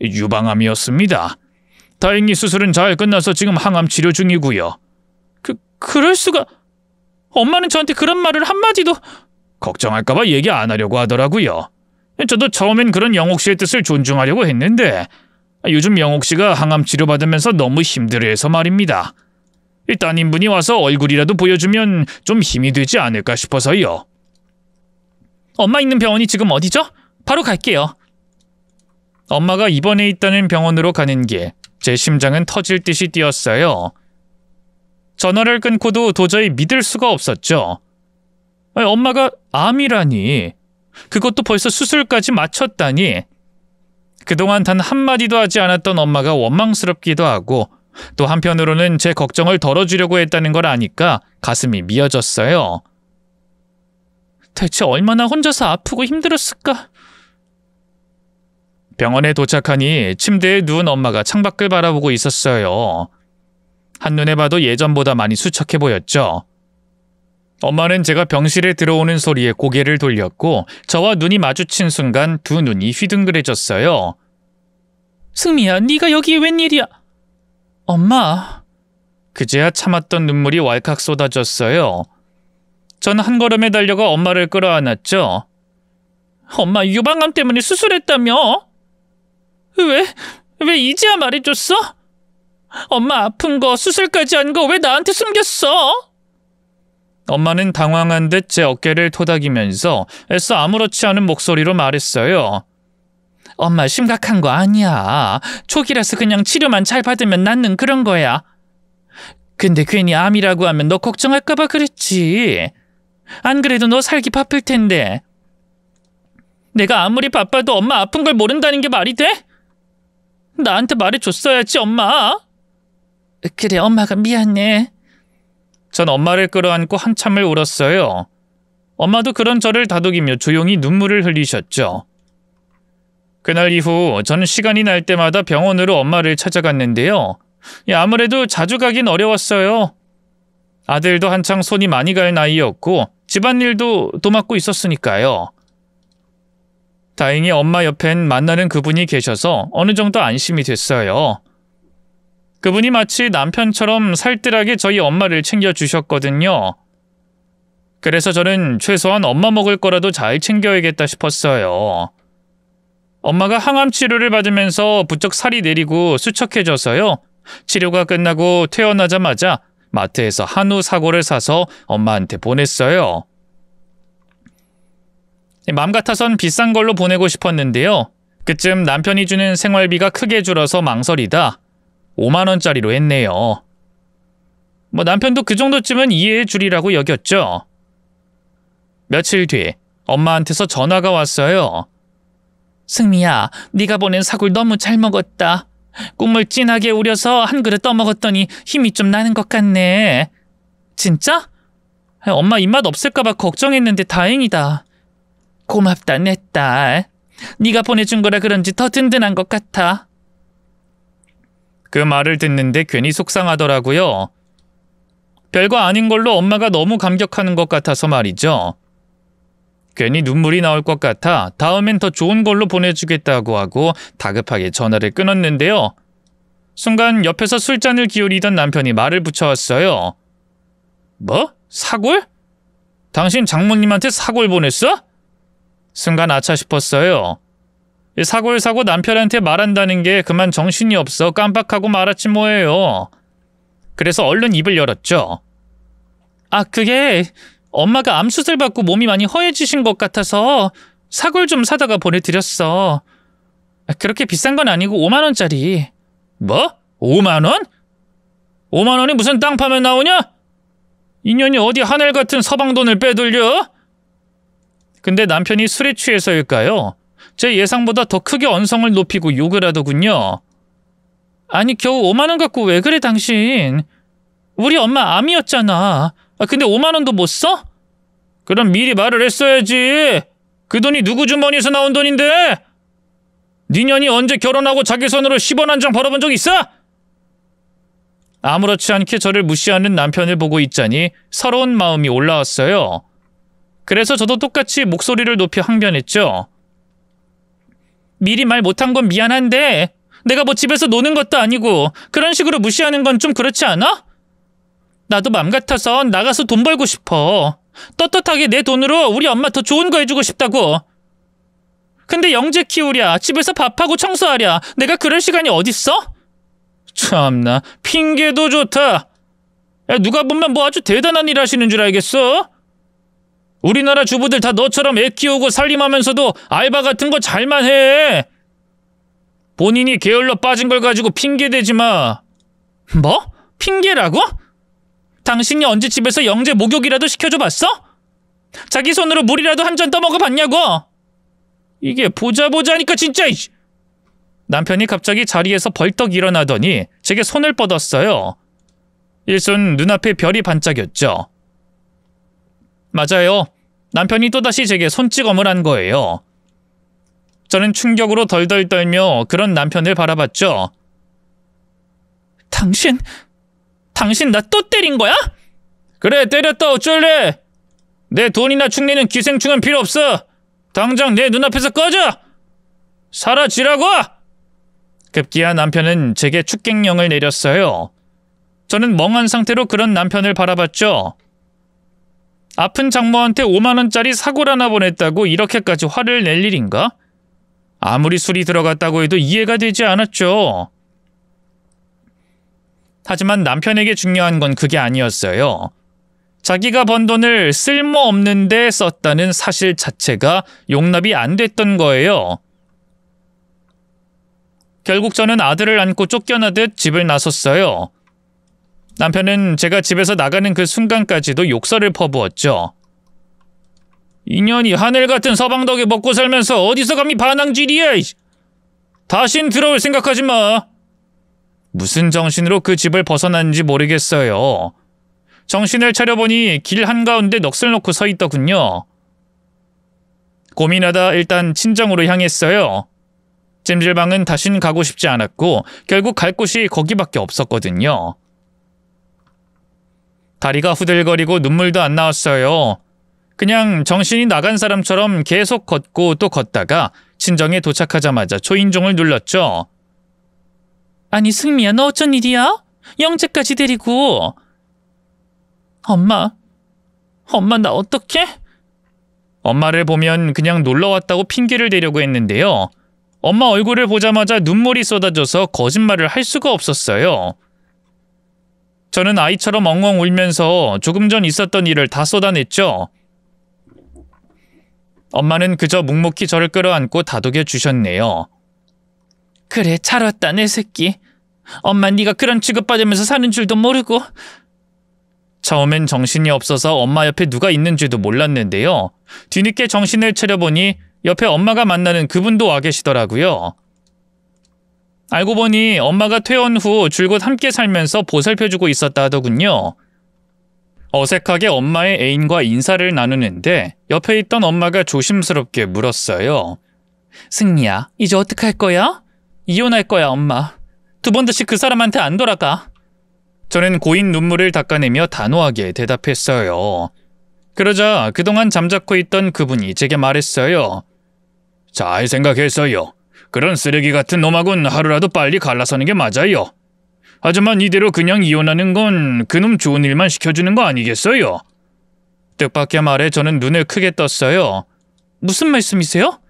유방암이었습니다. 다행히 수술은 잘 끝나서 지금 항암 치료 중이고요. 그럴 수가... 엄마는 저한테 그런 말을 한마디도... 걱정할까봐 얘기 안 하려고 하더라고요. 저도 처음엔 그런 영옥 씨의 뜻을 존중하려고 했는데 요즘 영옥 씨가 항암 치료받으면서 너무 힘들어해서 말입니다. 이 따님분이 와서 얼굴이라도 보여주면 좀 힘이 되지 않을까 싶어서요. 엄마 있는 병원이 지금 어디죠? 바로 갈게요. 엄마가 입원해 있다는 병원으로 가는 길, 제 심장은 터질 듯이 뛰었어요. 전화를 끊고도 도저히 믿을 수가 없었죠. 엄마가 암이라니, 그것도 벌써 수술까지 마쳤다니. 그동안 단 한마디도 하지 않았던 엄마가 원망스럽기도 하고 또 한편으로는 제 걱정을 덜어주려고 했다는 걸 아니까 가슴이 미어졌어요. 대체 얼마나 혼자서 아프고 힘들었을까? 병원에 도착하니 침대에 누운 엄마가 창밖을 바라보고 있었어요. 한눈에 봐도 예전보다 많이 수척해 보였죠. 엄마는 제가 병실에 들어오는 소리에 고개를 돌렸고 저와 눈이 마주친 순간 두 눈이 휘둥그레졌어요. 승미야, 네가 여기 웬일이야? 엄마. 그제야 참았던 눈물이 왈칵 쏟아졌어요. 전 한 걸음에 달려가 엄마를 끌어안았죠. 엄마 유방암 때문에 수술했다며? 왜 이제야 말해줬어? 엄마 아픈 거, 수술까지 한 거 왜 나한테 숨겼어? 엄마는 당황한 듯 제 어깨를 토닥이면서 애써 아무렇지 않은 목소리로 말했어요. 엄마 심각한 거 아니야. 초기라서 그냥 치료만 잘 받으면 낫는 그런 거야. 근데 괜히 암이라고 하면 너 걱정할까 봐 그랬지. 안 그래도 너 살기 바쁠 텐데. 내가 아무리 바빠도 엄마 아픈 걸 모른다는 게 말이 돼? 나한테 말해줬어야지, 엄마. 그래, 엄마가 미안해. 전 엄마를 끌어안고 한참을 울었어요. 엄마도 그런 저를 다독이며 조용히 눈물을 흘리셨죠. 그날 이후 저는 시간이 날 때마다 병원으로 엄마를 찾아갔는데요. 아무래도 자주 가긴 어려웠어요. 아들도 한창 손이 많이 갈 나이였고 집안일도 도맡고 있었으니까요. 다행히 엄마 옆엔 만나는 그분이 계셔서 어느 정도 안심이 됐어요. 그분이 마치 남편처럼 살뜰하게 저희 엄마를 챙겨주셨거든요. 그래서 저는 최소한 엄마 먹을 거라도 잘 챙겨야겠다 싶었어요. 엄마가 항암 치료를 받으면서 부쩍 살이 내리고 수척해져서요. 치료가 끝나고 퇴원하자마자 마트에서 한우 사고를 사서 엄마한테 보냈어요. 맘 같아선 비싼 걸로 보내고 싶었는데요. 그쯤 남편이 주는 생활비가 크게 줄어서 망설이다 5만 원짜리로 했네요. 남편도 그 정도쯤은 이해해 주리라고 여겼죠. 며칠 뒤 엄마한테서 전화가 왔어요. 승미야, 네가 보낸 사골 너무 잘 먹었다. 국물 진하게 우려서 한 그릇 떠먹었더니 힘이 좀 나는 것 같네. 진짜? 엄마 입맛 없을까 봐 걱정했는데 다행이다. 고맙다, 내 딸. 네가 보내준 거라 그런지 더 든든한 것 같아. 그 말을 듣는데 괜히 속상하더라고요. 별거 아닌 걸로 엄마가 너무 감격하는 것 같아서 말이죠. 괜히 눈물이 나올 것 같아 다음엔 더 좋은 걸로 보내주겠다고 하고 다급하게 전화를 끊었는데요. 순간 옆에서 술잔을 기울이던 남편이 말을 붙여왔어요. 뭐? 사골? 당신 장모님한테 사골 보냈어? 순간 아차 싶었어요. 사고를 사고 남편한테 말한다는 게 그만 정신이 없어 깜빡하고 말았지 뭐예요. 그래서 얼른 입을 열었죠. 아, 그게 엄마가 암 수술 받고 몸이 많이 허해지신 것 같아서 사골 좀 사다가 보내드렸어. 그렇게 비싼 건 아니고 5만 원짜리. 뭐? 5만 원? 5만 원이 무슨 땅 파면 나오냐? 인연이 어디 하늘 같은 서방 돈을 빼돌려? 근데 남편이 술에 취해서일까요? 제 예상보다 더 크게 언성을 높이고 욕을 하더군요. 아니, 겨우 5만 원 갖고 왜 그래 당신? 우리 엄마 암이었잖아. 근데 5만 원도 못 써? 그럼 미리 말을 했어야지. 그 돈이 누구 주머니에서 나온 돈인데? 네 년이 언제 결혼하고 자기 손으로 10원 한 장 벌어본 적 있어? 아무렇지 않게 저를 무시하는 남편을 보고 있자니 서러운 마음이 올라왔어요. 그래서 저도 똑같이 목소리를 높여 항변했죠. 미리 말 못한 건 미안한데 내가 뭐 집에서 노는 것도 아니고 그런 식으로 무시하는 건 좀 그렇지 않아? 나도 맘 같아서 나가서 돈 벌고 싶어. 떳떳하게 내 돈으로 우리 엄마 더 좋은 거 해주고 싶다고. 근데 영재 키우랴, 집에서 밥하고 청소하랴, 내가 그럴 시간이 어딨어? 참나, 핑계도 좋다. 야, 누가 보면 뭐 아주 대단한 일 하시는 줄 알겠어? 우리나라 주부들 다 너처럼 애 키우고 살림하면서도 알바 같은 거 잘만 해. 본인이 게을러 빠진 걸 가지고 핑계대지 마. 뭐? 핑계라고? 당신이 언제 집에서 영재 목욕이라도 시켜줘 봤어? 자기 손으로 물이라도 한 잔 떠먹어 봤냐고? 이게 보자니까 진짜. 남편이 갑자기 자리에서 벌떡 일어나더니 제게 손을 뻗었어요. 일순 눈앞에 별이 반짝였죠. 맞아요. 남편이 또다시 제게 손찌검을 한 거예요. 저는 충격으로 덜덜 떨며 그런 남편을 바라봤죠. 당신 나 또 때린 거야? 그래, 때렸다 어쩔래? 내 돈이나 축내는 기생충은 필요 없어. 당장 내 눈앞에서 꺼져! 사라지라고! 급기야 남편은 제게 축객령을 내렸어요. 저는 멍한 상태로 그런 남편을 바라봤죠. 아픈 장모한테 5만 원짜리 사골 하나 보냈다고 이렇게까지 화를 낼 일인가? 아무리 술이 들어갔다고 해도 이해가 되지 않았죠. 하지만 남편에게 중요한 건 그게 아니었어요. 자기가 번 돈을 쓸모없는 데 썼다는 사실 자체가 용납이 안 됐던 거예요. 결국 저는 아들을 안고 쫓겨나듯 집을 나섰어요. 남편은 제가 집에서 나가는 그 순간까지도 욕설을 퍼부었죠. 인연이 하늘 같은 서방 덕에 먹고 살면서 어디서 감히 반항질이야. 다신 들어올 생각하지 마. 무슨 정신으로 그 집을 벗어났는지 모르겠어요. 정신을 차려보니 길 한가운데 넋을 놓고 서 있더군요. 고민하다 일단 친정으로 향했어요. 찜질방은 다신 가고 싶지 않았고 결국 갈 곳이 거기밖에 없었거든요. 다리가 후들거리고 눈물도 안 나왔어요. 그냥 정신이 나간 사람처럼 계속 걷고 또 걷다가 친정에 도착하자마자 초인종을 눌렀죠. 아니 승미야, 너 어쩐 일이야? 영재까지 데리고. 엄마 나 어떡해? 엄마를 보면 그냥 놀러왔다고 핑계를 대려고 했는데요. 엄마 얼굴을 보자마자 눈물이 쏟아져서 거짓말을 할 수가 없었어요. 저는 아이처럼 엉엉 울면서 조금 전 있었던 일을 다 쏟아냈죠. 엄마는 그저 묵묵히 저를 끌어안고 다독여 주셨네요. 그래, 잘 왔다 내 새끼. 엄마 네가 그런 취급받으면서 사는 줄도 모르고. 처음엔 정신이 없어서 엄마 옆에 누가 있는지도 몰랐는데요. 뒤늦게 정신을 차려보니 옆에 엄마가 만나는 그분도 와 계시더라고요. 알고 보니 엄마가 퇴원 후 줄곧 함께 살면서 보살펴주고 있었다 하더군요. 어색하게 엄마의 애인과 인사를 나누는데 옆에 있던 엄마가 조심스럽게 물었어요. 승리야, 이제 어떡할 거야? 이혼할 거야, 엄마. 두 번 다시 그 사람한테 안 돌아가. 저는 고인 눈물을 닦아내며 단호하게 대답했어요. 그러자 그동안 잠자코 있던 그분이 제게 말했어요. 잘 생각했어요. 그런 쓰레기 같은 놈하고는 하루라도 빨리 갈라서는 게 맞아요. 하지만 이대로 그냥 이혼하는 건 그놈 좋은 일만 시켜주는 거 아니겠어요? 뜻밖의 말에 저는 눈을 크게 떴어요. 무슨 말씀이세요?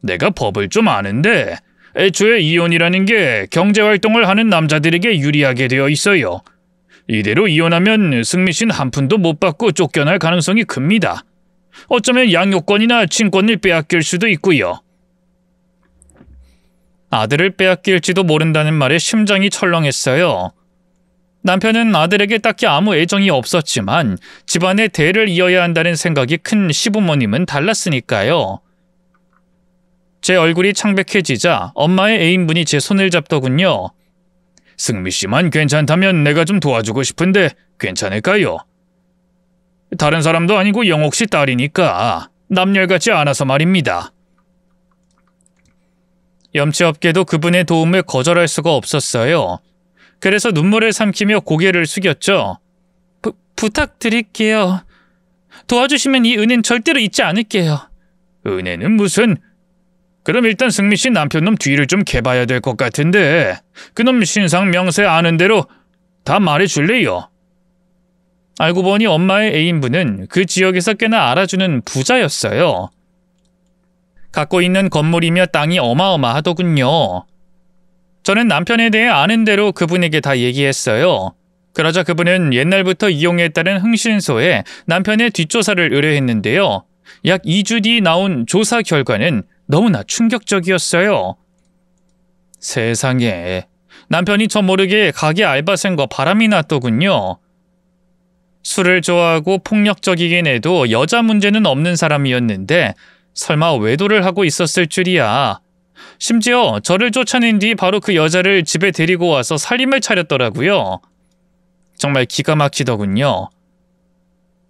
내가 법을 좀 아는데 애초에 이혼이라는 게 경제활동을 하는 남자들에게 유리하게 되어 있어요. 이대로 이혼하면 승미 씨는 한 푼도 못 받고 쫓겨날 가능성이 큽니다. 어쩌면 양육권이나 친권을 빼앗길 수도 있고요. 아들을 빼앗길지도 모른다는 말에 심장이 철렁했어요. 남편은 아들에게 딱히 아무 애정이 없었지만 집안의 대를 이어야 한다는 생각이 큰 시부모님은 달랐으니까요. 제 얼굴이 창백해지자 엄마의 애인분이 제 손을 잡더군요. 승미 씨만 괜찮다면 내가 좀 도와주고 싶은데 괜찮을까요? 다른 사람도 아니고 영옥 씨 딸이니까 남녀 같지 않아서 말입니다. 염치 없게도 그분의 도움을 거절할 수가 없었어요. 그래서 눈물을 삼키며 고개를 숙였죠. 부탁드릴게요. 도와주시면 이 은혜는 절대로 잊지 않을게요. 은혜는 무슨... 그럼 일단 승미 씨 남편놈 뒤를 좀 캐봐야 될 것 같은데 그놈 신상 명세 아는 대로 다 말해줄래요? 알고 보니 엄마의 애인분은 그 지역에서 꽤나 알아주는 부자였어요. 갖고 있는 건물이며 땅이 어마어마하더군요. 저는 남편에 대해 아는 대로 그분에게 다 얘기했어요. 그러자 그분은 옛날부터 이용했다는 흥신소에 남편의 뒷조사를 의뢰했는데요. 약 2주 뒤 나온 조사 결과는 너무나 충격적이었어요. 세상에, 남편이 저 모르게 가게 알바생과 바람이 났더군요. 술을 좋아하고 폭력적이긴 해도 여자 문제는 없는 사람이었는데 설마 외도를 하고 있었을 줄이야. 심지어 저를 쫓아낸 뒤 바로 그 여자를 집에 데리고 와서 살림을 차렸더라고요. 정말 기가 막히더군요.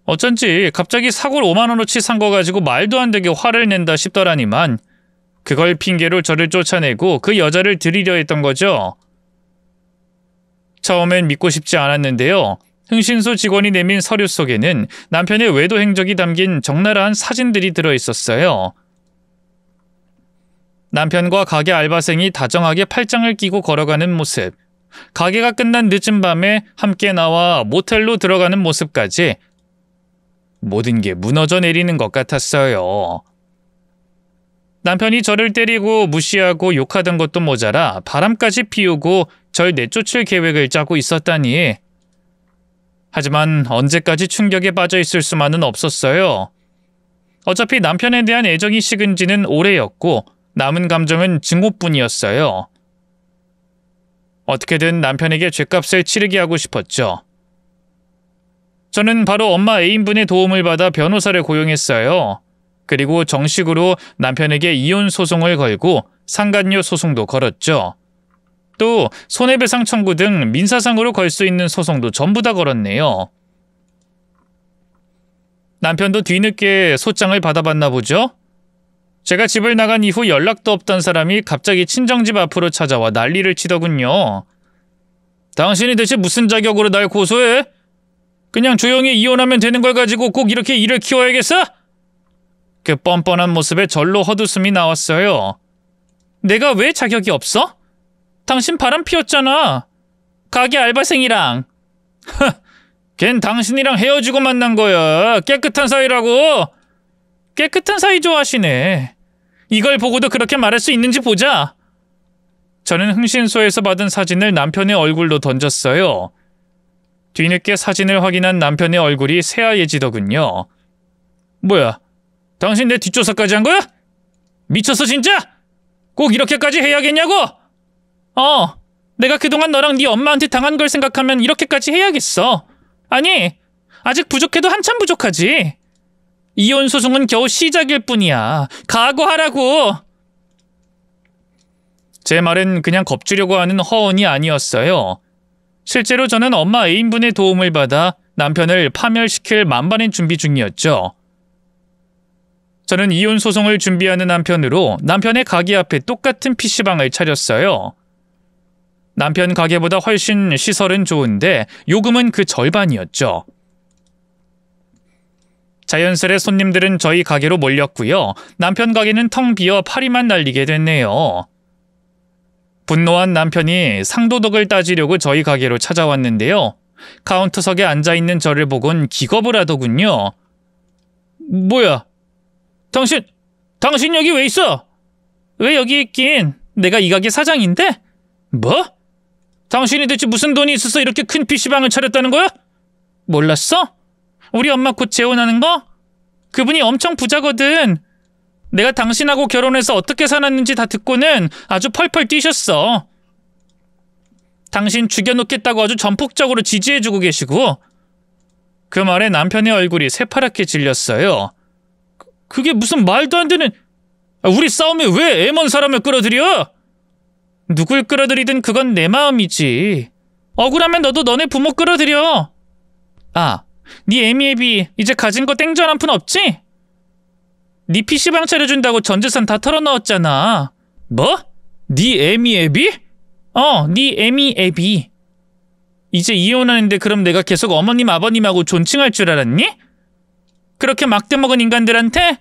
어쩐지 갑자기 사골 5만 원어치 산 거 가지고 말도 안 되게 화를 낸다 싶더라니만 그걸 핑계로 저를 쫓아내고 그 여자를 들이려 했던 거죠. 처음엔 믿고 싶지 않았는데요. 흥신소 직원이 내민 서류 속에는 남편의 외도 행적이 담긴 적나라한 사진들이 들어있었어요. 남편과 가게 알바생이 다정하게 팔짱을 끼고 걸어가는 모습, 가게가 끝난 늦은 밤에 함께 나와 모텔로 들어가는 모습까지 모든 게 무너져 내리는 것 같았어요. 남편이 저를 때리고 무시하고 욕하던 것도 모자라 바람까지 피우고 절 내쫓을 계획을 짜고 있었다니. 하지만 언제까지 충격에 빠져 있을 수만은 없었어요. 어차피 남편에 대한 애정이 식은 지는 오래였고 남은 감정은 증오뿐이었어요. 어떻게든 남편에게 죗값을 치르게 하고 싶었죠. 저는 바로 엄마 애인분의 도움을 받아 변호사를 고용했어요. 그리고 정식으로 남편에게 이혼 소송을 걸고 상간녀 소송도 걸었죠. 또 손해배상 청구 등 민사상으로 걸 수 있는 소송도 전부 다 걸었네요. 남편도 뒤늦게 소장을 받아봤나 보죠? 제가 집을 나간 이후 연락도 없던 사람이 갑자기 친정집 앞으로 찾아와 난리를 치더군요. 당신이 대체 무슨 자격으로 날 고소해? 그냥 조용히 이혼하면 되는 걸 가지고 꼭 이렇게 일을 키워야겠어? 그 뻔뻔한 모습에 절로 헛웃음이 나왔어요. 내가 왜 자격이 없어? 당신 바람 피웠잖아. 가게 알바생이랑. 걘 당신이랑 헤어지고 만난 거야. 깨끗한 사이라고. 깨끗한 사이 좋아하시네. 이걸 보고도 그렇게 말할 수 있는지 보자. 저는 흥신소에서 받은 사진을 남편의 얼굴로 던졌어요. 뒤늦게 사진을 확인한 남편의 얼굴이 새하얘지더군요. 뭐야? 당신 내 뒷조사까지 한 거야? 미쳤어 진짜? 꼭 이렇게까지 해야겠냐고? 내가 그동안 너랑 네 엄마한테 당한 걸 생각하면 이렇게까지 해야겠어. 아니, 아직 부족해도 한참 부족하지. 이혼 소송은 겨우 시작일 뿐이야. 각오하라고. 제 말은 그냥 겁주려고 하는 허언이 아니었어요. 실제로 저는 엄마 애인분의 도움을 받아 남편을 파멸시킬 만반의 준비 중이었죠. 저는 이혼 소송을 준비하는 한편으로 남편의 가게 앞에 똑같은 PC방을 차렸어요. 남편 가게보다 훨씬 시설은 좋은데 요금은 그 절반이었죠. 자연스레 손님들은 저희 가게로 몰렸고요. 남편 가게는 텅 비어 파리만 날리게 됐네요. 분노한 남편이 상도덕을 따지려고 저희 가게로 찾아왔는데요. 카운터석에 앉아있는 저를 보곤 기겁을 하더군요. 뭐야? 당신 여기 왜 있어? 왜 여기 있긴? 내가 이 가게 사장인데? 뭐? 당신이 대체 무슨 돈이 있어서 이렇게 큰 PC방을 차렸다는 거야? 몰랐어? 우리 엄마 곧 재혼하는 거? 그분이 엄청 부자거든. 내가 당신하고 결혼해서 어떻게 살았는지 다 듣고는 아주 펄펄 뛰셨어. 당신 죽여놓겠다고 아주 전폭적으로 지지해주고 계시고. 그 말에 남편의 얼굴이 새파랗게 질렸어요. 그게 무슨 말도 안 되는... 우리 싸움에 왜 애먼 사람을 끌어들여? 누굴 끌어들이든 그건 내 마음이지. 억울하면 너도 너네 부모 끌어들여. 아, 네 애미애비 이제 가진 거 땡전 한 푼 없지? 네 PC방 차려준다고 전 재산 다 털어넣었잖아. 뭐? 네 애미애비? 네 애미애비. 이제 이혼하는데 그럼 내가 계속 어머님 아버님하고 존칭할 줄 알았니? 그렇게 막대 먹은 인간들한테?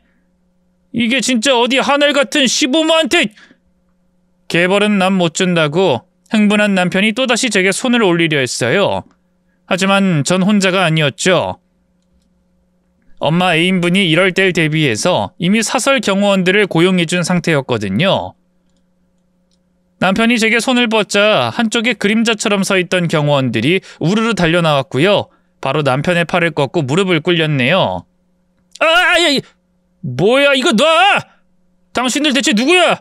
이게 진짜 어디 하늘 같은 시부모한테... 개벌은 남 못 준다고 흥분한 남편이 또다시 제게 손을 올리려 했어요. 하지만 전 혼자가 아니었죠. 엄마 애인분이 이럴 때를 대비해서 이미 사설 경호원들을 고용해준 상태였거든요. 남편이 제게 손을 뻗자 한쪽에 그림자처럼 서있던 경호원들이 우르르 달려나왔고요. 바로 남편의 팔을 꺾고 무릎을 꿇렸네요. 뭐야 이거 놔! 당신들 대체 누구야?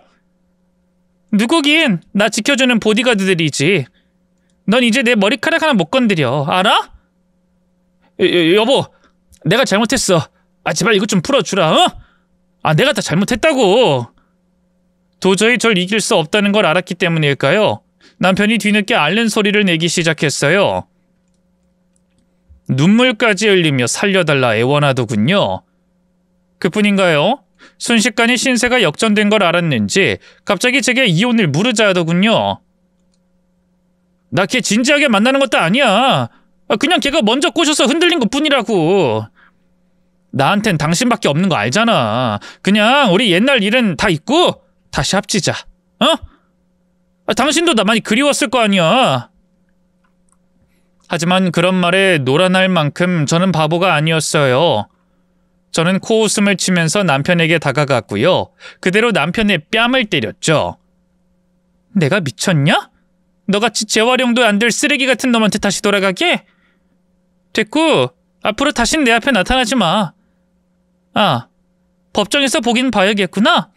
누구긴 나 지켜주는 보디가드들이지. 넌 이제 내 머리카락 하나 못 건드려. 알아? 여보, 내가 잘못했어. 제발 이것 좀 풀어주라. 내가 다 잘못했다고. 도저히 절 이길 수 없다는 걸 알았기 때문일까요? 남편이 뒤늦게 앓는 소리를 내기 시작했어요. 눈물까지 흘리며 살려달라 애원하더군요. 그뿐인가요? 순식간에 신세가 역전된 걸 알았는지 갑자기 제게 이혼을 물으자 하더군요. 나 걔 진지하게 만나는 것도 아니야. 그냥 걔가 먼저 꼬셔서 흔들린 것뿐이라고. 나한텐 당신밖에 없는 거 알잖아. 그냥 우리 옛날 일은 다 잊고 다시 합치자. 당신도 나 많이 그리웠을 거 아니야. 하지만 그런 말에 놀아날 만큼 저는 바보가 아니었어요. 저는 코웃음을 치면서 남편에게 다가갔고요. 그대로 남편의 뺨을 때렸죠. 내가 미쳤냐? 너같이 재활용도 안 될 쓰레기 같은 놈한테 다시 돌아가게? 됐고, 앞으로 다신 내 앞에 나타나지 마. 법정에서 보긴 봐야겠구나.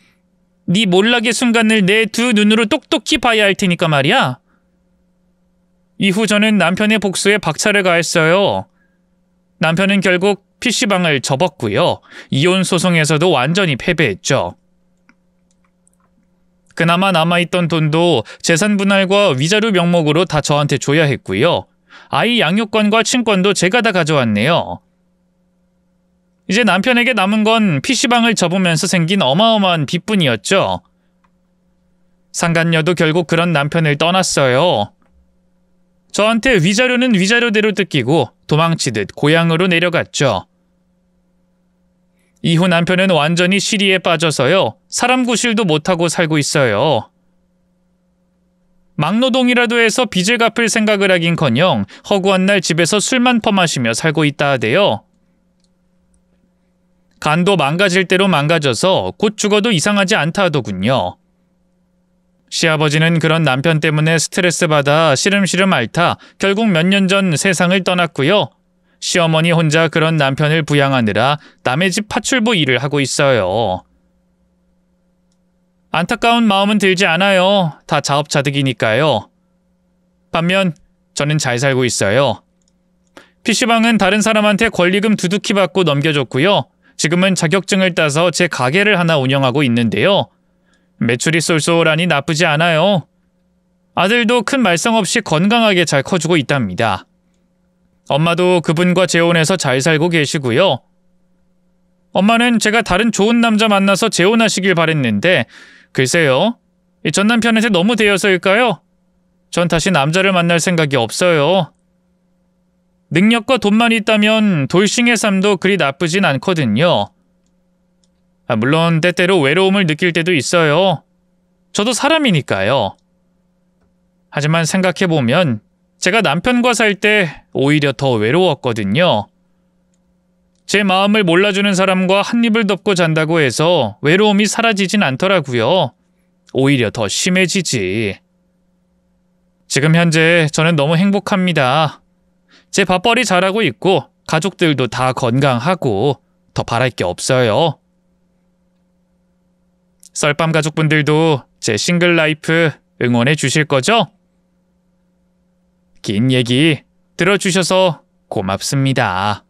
네 몰락의 순간을 내 두 눈으로 똑똑히 봐야 할 테니까 말이야. 이후 저는 남편의 복수에 박차를 가했어요. 남편은 결국 PC방을 접었고요. 이혼 소송에서도 완전히 패배했죠. 그나마 남아있던 돈도 재산 분할과 위자료 명목으로 다 저한테 줘야 했고요. 아이 양육권과 친권도 제가 다 가져왔네요. 이제 남편에게 남은 건 PC방을 접으면서 생긴 어마어마한 빚뿐이었죠. 상간녀도 결국 그런 남편을 떠났어요. 저한테 위자료는 위자료대로 뜯기고 도망치듯 고향으로 내려갔죠. 이후 남편은 완전히 시리에 빠져서요. 사람 구실도 못하고 살고 있어요. 막노동이라도 해서 빚을 갚을 생각을 하긴커녕 허구한 날 집에서 술만 퍼마시며 살고 있다 하대요. 간도 망가질 대로 망가져서 곧 죽어도 이상하지 않다 하더군요. 시아버지는 그런 남편 때문에 스트레스 받아 시름시름 앓다 결국 몇 년 전 세상을 떠났고요. 시어머니 혼자 그런 남편을 부양하느라 남의 집 파출부 일을 하고 있어요. 안타까운 마음은 들지 않아요. 다 자업자득이니까요. 반면 저는 잘 살고 있어요. PC방은 다른 사람한테 권리금 두둑히 받고 넘겨줬고요. 지금은 자격증을 따서 제 가게를 하나 운영하고 있는데요. 매출이 쏠쏠하니 나쁘지 않아요. 아들도 큰 말썽 없이 건강하게 잘 커주고 있답니다. 엄마도 그분과 재혼해서 잘 살고 계시고요. 엄마는 제가 다른 좋은 남자 만나서 재혼하시길 바랬는데 글쎄요. 전 남편한테 너무 대여서일까요? 전 다시 남자를 만날 생각이 없어요. 능력과 돈만 있다면 돌싱의 삶도 그리 나쁘진 않거든요. 물론 때때로 외로움을 느낄 때도 있어요. 저도 사람이니까요. 하지만 생각해보면 제가 남편과 살 때 오히려 더 외로웠거든요. 제 마음을 몰라주는 사람과 한 입을 덮고 잔다고 해서 외로움이 사라지진 않더라고요. 오히려 더 심해지지. 지금 현재 저는 너무 행복합니다. 제 밥벌이 잘하고 있고 가족들도 다 건강하고 더 바랄 게 없어요. 썰밤 가족분들도 제 싱글 라이프 응원해 주실 거죠? 긴 얘기 들어주셔서 고맙습니다.